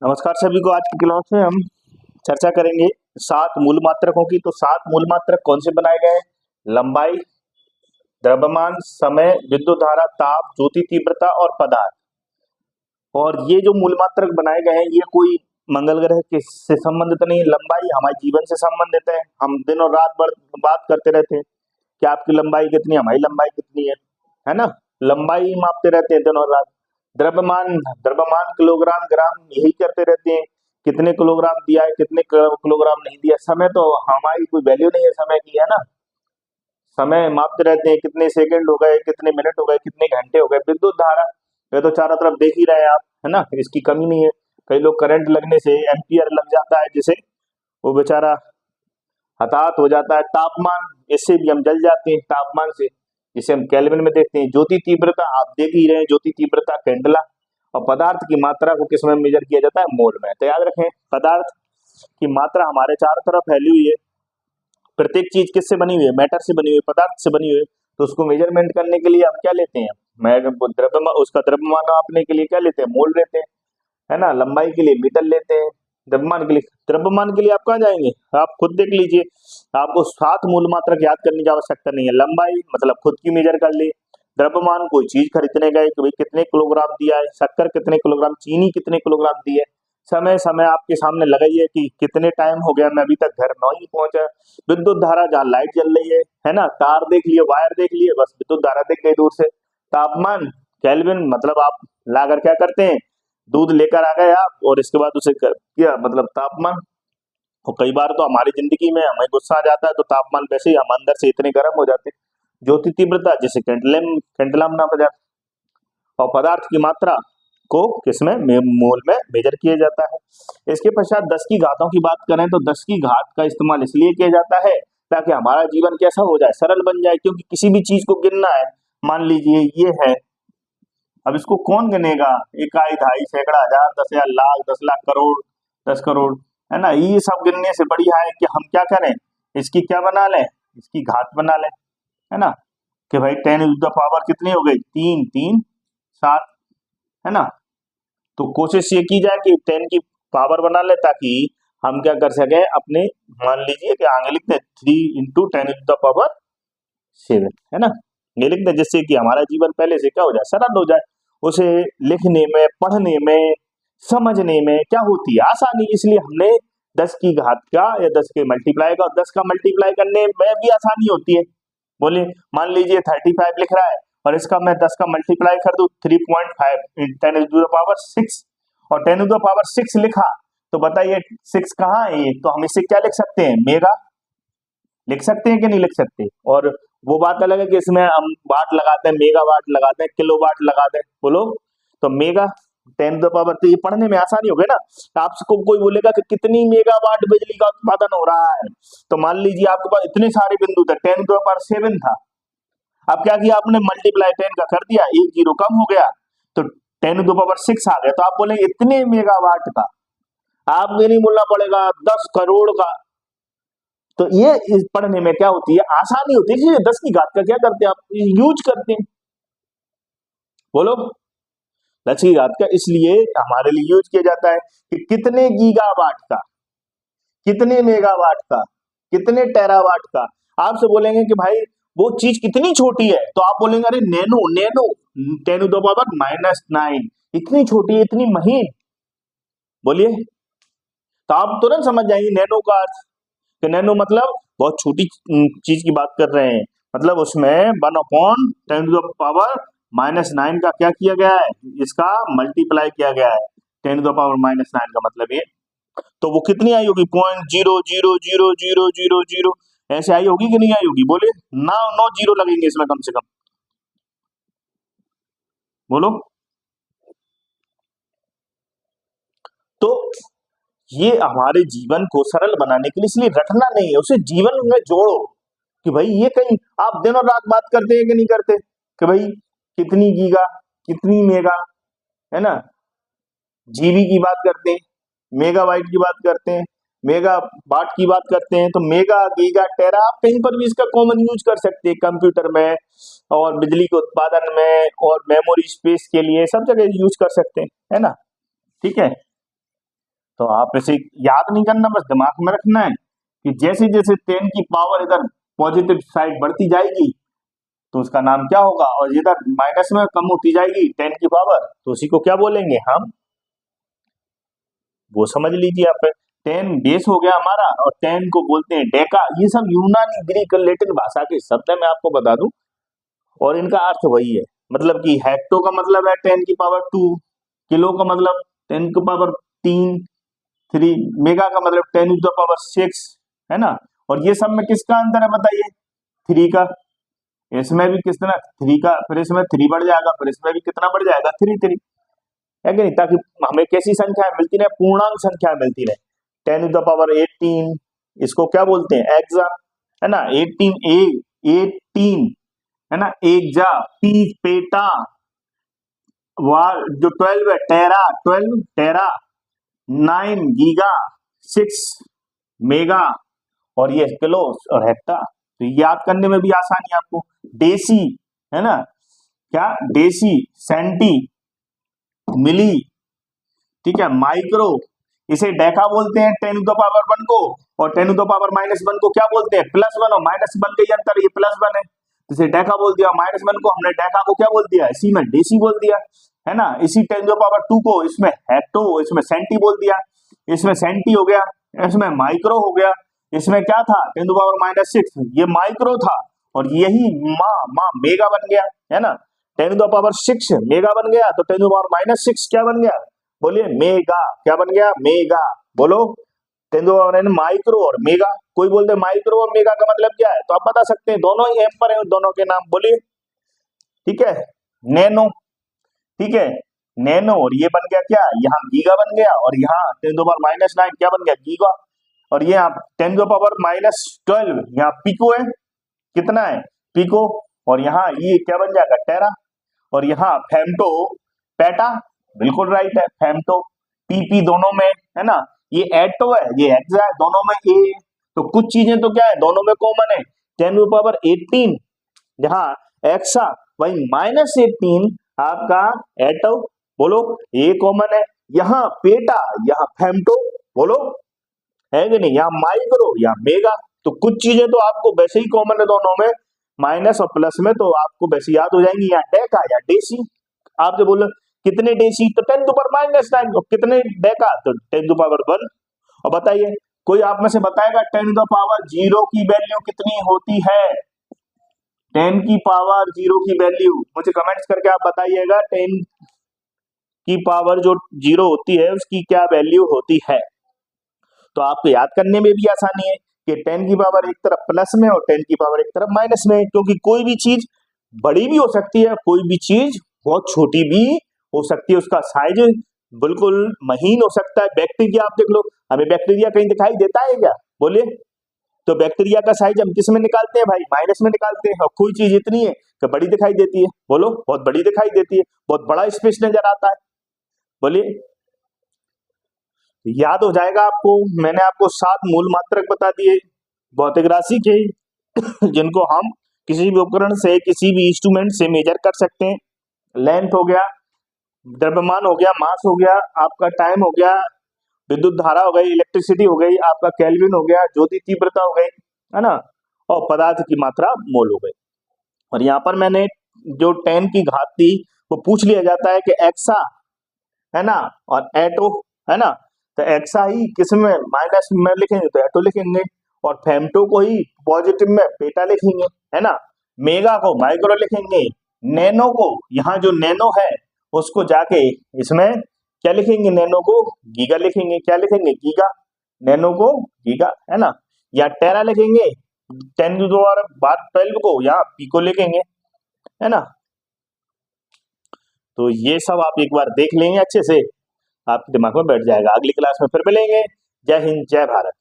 नमस्कार सभी को। आज की क्लास में हम चर्चा करेंगे 7 मूल मात्रकों की। तो 7 मूल मात्रक कौन से बनाए गए हैं? लंबाई, द्रव्यमान, समय, विद्युत धारा, ताप, ज्योति तीव्रता और पदार्थ। और ये जो मूल मात्रक बनाए गए हैं ये कोई मंगल ग्रह के से संबंधित नहीं है। लंबाई हमारे जीवन से संबंधित है। हम दिन और रात भर बात करते रहते हैं कि आपकी लंबाई कितनी है, हमारी लंबाई कितनी है ना। लंबाई मापते रहते हैं दिन और रात। द्रव्यमान, द्रव्यमान किलोग्राम ग्राम यही करते रहते हैं, कितने किलोग्राम दिया है, कितने किलोग्राम नहीं दिया। समय तो हमारी कोई वैल्यू नहीं है समय की, है ना। समय मापते रहते हैं, कितने सेकंड हो गए, कितने मिनट हो गए, कितने घंटे हो गए। विद्युत धारा ये तो चारों तरफ देख ही रहे हैं आप, है ना, इसकी कमी नहीं है। कई लोग करंट लगने से एम्पियर लग जाता है जिसे वो बेचारा हताहत हो जाता है। तापमान, इससे भी हम जल जाते हैं तापमान से, जिसे हम केल्विन में देखते हैं। ज्योति तीव्रता आप देख ही रहे हैं, ज्योति तीव्रता कैंडला। और पदार्थ की मात्रा को किस में मेजर किया जाता है? मोल में। तो याद रखें, पदार्थ की मात्रा हमारे चारों तरफ फैली हुई है। प्रत्येक चीज किससे बनी हुई है? मैटर से बनी हुई है, पदार्थ से बनी हुई है। तो उसको मेजरमेंट करने के लिए हम क्या लेते हैं? द्रव्यमान, उसका द्रव्यमान नापने के लिए क्या लेते हैं? मोल लेते हैं, है ना। लंबाई के लिए मीटर लेते हैं। द्रव्यमान के लिए आप कहाँ जाएंगे? आप खुद देख लीजिए। आपको 7 मूल मात्रक याद करने की आवश्यकता नहीं है। लंबाई मतलब खुद की मेजर कर ली। द्रव्यमान कोई चीज खरीदने गए कि भाई कितने किलोग्राम दिया है, शक्कर कितने किलोग्राम, चीनी कितने किलोग्राम दी है। समय, समय आपके सामने लगाइए कि कितने टाइम हो गया, मैं अभी तक घर नहीं पहुंचा। विद्युत धारा, जहाँ लाइट जल रही है ना, तार देख लिए, वायर देख लिए, बस विद्युत धारा देख गई दूर से। तापमान केल्विन, मतलब आप लाकर क्या करते हैं? दूध लेकर आ गए आप और इसके बाद उसे किया, मतलब तापमान। और कई बार तो हमारी जिंदगी में हमें गुस्सा आ जाता है तो तापमान वैसे ही हम अंदर से इतने गर्म हो जाते हैं। ज्योति तीव्रता जिसे कैंडलम नापा जाता है। और पदार्थ की मात्रा को किसमें? मोल में मेजर किया जाता है। इसके पश्चात 10 की घातों की बात करें तो 10 की घात का इस्तेमाल इसलिए किया जाता है ताकि हमारा जीवन कैसा हो जाए? सरल बन जाए। क्योंकि किसी भी चीज को गिनना है, मान लीजिए ये है, अब इसको कौन गिनेगा? इकाई, ढाई, सैकड़ा, हजार, 10,000, लाख, 10 लाख, करोड़, 10 करोड़, है ना। ये सब गिनने से बढ़िया है कि हम क्या करें? इसकी क्या बना लें? इसकी घात बना लें, है ना। कि भाई 10 टू द पावर कितनी हो गई? 3 3 7, है ना। तो कोशिश ये की जाए कि 10 की पावर बना ले ताकि हम क्या कर सके अपने, मान लीजिए कि आगे लिखते हैं 3 इंटू 10 टू द पावर 7, है ना। ये लिखते हैं जिससे कि हमारा जीवन पहले से क्या हो जाए? सरल हो जाए। उसे लिखने में, पढ़ने में, समझने में क्या होती है? आसानी। इसलिए हमने 10 की घात का या 10 के मल्टीप्लाई का, और 10 का मल्टीप्लाई करने में भी आसानी होती है। बोलिए, मान लीजिए 35 लिख रहा है और इसका मैं 10 का मल्टीप्लाई कर दूं 3.5 10 टू द पावर 6, और 10 टू द पावर 6 लिखा तो बताइए 6 कहाँ है? ये तो हम इसे क्या लिख सकते हैं? मेगा लिख सकते हैं कि नहीं लिख सकते? और वो बात अलग है कि इसमें हम वाट लगाते हैं, मेगा वाट लगाते हैं, किलो वाट लगाते हैं। बोलो, तो मेगा 10 टू द पावर, तो ये पढ़ने में आसानी हो गई ना। तो आपको कोई बोलेगा कि कितनी मेगावाट बिजली का उत्पादन हो रहा है, तो मान लीजिए आपके पास इतने सारे बिंदु थे, 10 टू द पावर 7 था। अब क्या किया आपने? मल्टीप्लाई 10 का कर दिया, एक जीरो कम हो गया, तो 10 टू द पावर 6 आ गया। तो आप बोले इतने मेगावाट का, आपको नहीं बोलना पड़ेगा 10 करोड़ का। तो ये इस पढ़ने में क्या होती है? आसानी होती है। इसलिए 10 की घात का क्या करते हैं आप? यूज करते हैं। बोलो, 10 की घात का इसलिए हमारे लिए यूज किया जाता है कि कितने गीगावाट का, कितने मेगावाट का, कितने टेरावाट का। आपसे बोलेंगे कि भाई वो चीज कितनी छोटी है, तो आप बोलेंगे अरे nano, nano 10 to the power -9, इतनी छोटी, इतनी महीन। बोलिए, तो आप तुरंत समझ जाएंगे नैनो का अर्थ। कि नैनो मतलब बहुत छोटी चीज की बात कर रहे हैं। मतलब उसमें 1/10 टू द पावर -9 का क्या किया गया है? इसका मल्टीप्लाई किया गया है 10 टू द पावर -9 का मतलब ये। तो वो कितनी आई होगी? 0.0000000 ऐसे आई होगी कि नहीं आई होगी? बोले, 9 जीरो लगेंगे इसमें कम से कम। बोलो, तो ये हमारे जीवन को सरल बनाने के लिए, इसलिए रटना नहीं है, उसे जीवन में जोड़ो। कि भाई ये कहीं आप दिन और रात बात करते हैं कि नहीं करते? कि भाई कितनी गीगा, कितनी मेगा, है ना। जीबी की बात करते हैं, मेगाबाइट की बात करते हैं, मेगा वाट की बात करते हैं। तो मेगा, गीगा, टेरा, आप कहीं पर भी इसका कॉमन यूज कर सकते हैं, कंप्यूटर में और बिजली के उत्पादन में और मेमोरी स्पेस के लिए सब जगह यूज कर सकते हैं, है ना। ठीक है। तो आप इसे याद नहीं करना, बस दिमाग में रखना है कि जैसे जैसे 10 की पावर इधर पॉजिटिव साइड बढ़ती जाएगी तो उसका नाम क्या होगा, और इधर माइनस में कम होती जाएगी 10 की पावर, तो उसी को क्या बोलेंगे हम, वो समझ लीजिए आप। 10 बेस हो गया हमारा, और 10 को बोलते हैं डेका। ये सब यूनानी, ग्रीक, लैटिन भाषा के शब्द है, मैं आपको बता दूं, और इनका अर्थ वही है। मतलब कि हेक्टो का मतलब है 10 की पावर 2, किलो का मतलब 10 की पावर 3, मेगा का मतलब 10 टू द पावर 6, है ना। और ये सब में किसका अंतर है बताइए, 3 का। इसमें भी कितना 3 का, फिर इसमें 3 बढ़ जाएगा, फिर इसमें भी कितना बढ़ जाएगा, 3 है कि नहीं, ताकि हमें कैसी संख्याएं मिलती रहे, पूर्णांक संख्या मिलती रहे। 10 टू द पावर 18, इसको क्या बोलते हैं, एक्सा, है ना। 18 है ना, एक जा, पी पेटा, जो 12 है टेरा, 12 टेरा, 9 गीगा, 6 मेगा, और ये किलो और हेक्टा। तो याद करने में भी आसानी है आपको। डेसी, है ना, क्या डेसी, सेंटी, मिली, ठीक है, माइक्रो, इसे डेका बोलते हैं 10 टू द पावर 1 को, और 10 टू द पावर -1 को क्या बोलते हैं, +1 और -1 का ही अंतर, ये +1 है, इसे डेका बोल दिया। -1 को हमने डेका को क्या बोल दिया, इसी में डेसी बोल दिया, है ना। इसी 10 टू द पावर 2 को इसमें हेक्टो, इसमें सेंटी बोल दिया, इसमें सेंटी हो गया, इसमें माइक्रो हो गया, इसमें क्या था 10 टू द पावर -6, ये माइक्रो था, और यही मेगा बन गया, है ना। 10 टू द पावर 6 मेगा बन गया, तो 10 टू द पावर -6 क्या बन गया, बोलिए मेगा, क्या बन गया, मेगा, बोलो। 10 टू द पावर माइक्रो और मेगा, कोई बोलते माइक्रो और मेगा का मतलब क्या है, तो आप बता सकते हैं, दोनों ही एम पर है, दोनों के नाम बोलिए, ठीक है। नैनो, ठीक है, नैनो, और ये बन गया क्या, यहाँ गीगा बन गया, और यहाँ 10 टू द पावर -9 क्या बन गया, गीगा, और ये 10 टू द पावर -12 यहाँ पिको है, कितना है, पिको, और यहाँ ये क्या बन जाएगा, टेरा, और यहाँ फेम्टो पेटा, बिल्कुल राइट है, फेम्टो, पीपी दोनों में, है ना। ये एटो है, ये एक्सा है, दोनों में ए, तो कुछ चीजें तो क्या है, दोनों में कॉमन है। 10 टू द पावर 18 जहाँ एक्सा, वही -18 आपका एटो, बोलो, ये कॉमन है। यहाँ पेटा, यहाँ फेम्टो, बोलो, है कि नहीं, यहाँ माइक्रो, यहाँ मेगा, तो कुछ चीजें तो आपको वैसे ही कॉमन है दोनों में, माइनस और प्लस में, तो आपको वैसे याद हो जाएंगी। यहाँ डेका या डेसी, आप जो बोलो कितने डेसी, तो 10 टू पावर -9, और कितने डेका, तो 10 टू पावर 1। और बताइए, कोई आप में से बताएगा 10 टू पावर 0 की वैल्यू कितनी होती है, 10 की पावर 0 की वैल्यू, मुझे कमेंट्स करके आप बताइएगा, 10 की पावर जो 0 होती है उसकी क्या वैल्यू होती है। तो आपको याद करने में भी आसानी है कि 10 की पावर एक तरफ प्लस में और 10 की पावर एक तरफ माइनस में, क्योंकि कोई भी चीज बड़ी भी हो सकती है, कोई भी चीज बहुत छोटी भी हो सकती है, उसका साइज बिल्कुल महीन हो सकता है। बैक्टीरिया आप देख लो, हमें बैक्टीरिया कहीं दिखाई देता है क्या, बोलिए, तो बैक्टीरिया का साइज हम किस में निकालते हैं भाई, माइनस में निकालते हैं, और कोई चीज इतनी है कि बड़ी दिखाई देती है, बोलो, बहुत बड़ी दिखाई देती है, बहुत बड़ा स्पेस नजर आता है, बोलिए। याद हो जाएगा आपको, मैंने आपको 7 मूल मात्रक बता दिए भौतिक राशि के, जिनको हम किसी भी उपकरण से, किसी भी इंस्ट्रूमेंट से मेजर कर सकते हैं। लेंथ हो गया, द्रव्यमान हो गया, मास हो गया, आपका टाइम हो गया, विद्युत धारा हो गई, इलेक्ट्रिसिटी हो गई, आपका केल्विन हो गया, ज्योति तीव्रता हो गई, है ना, और पदार्थ की मात्रा मोल हो गई। और यहाँ पर मैंने जो 10 की घात थी वो पूछ लिया जाता है कि एक्सा, है ना, और एटो, है ना, तो एक्सा ही किस में माइनस में लिखेंगे तो एटो लिखेंगे, और फेम्टो को ही पॉजिटिव में पेटा लिखेंगे, है ना, मेगा को माइक्रो लिखेंगे, नैनो को, यहाँ जो नैनो है उसको जाके इसमें क्या लिखेंगे, नैनो को गीगा लिखेंगे, क्या लिखेंगे, गीगा, नैनो को गीगा, है ना, या टेरा लिखेंगे, 10 टू द पावर 12 को यहाँ पिको लिखेंगे, है ना। तो ये सब आप एक बार देख लेंगे अच्छे से, आपके दिमाग में बैठ जाएगा। अगली क्लास में फिर मिलेंगे। जय हिंद, जय भारत।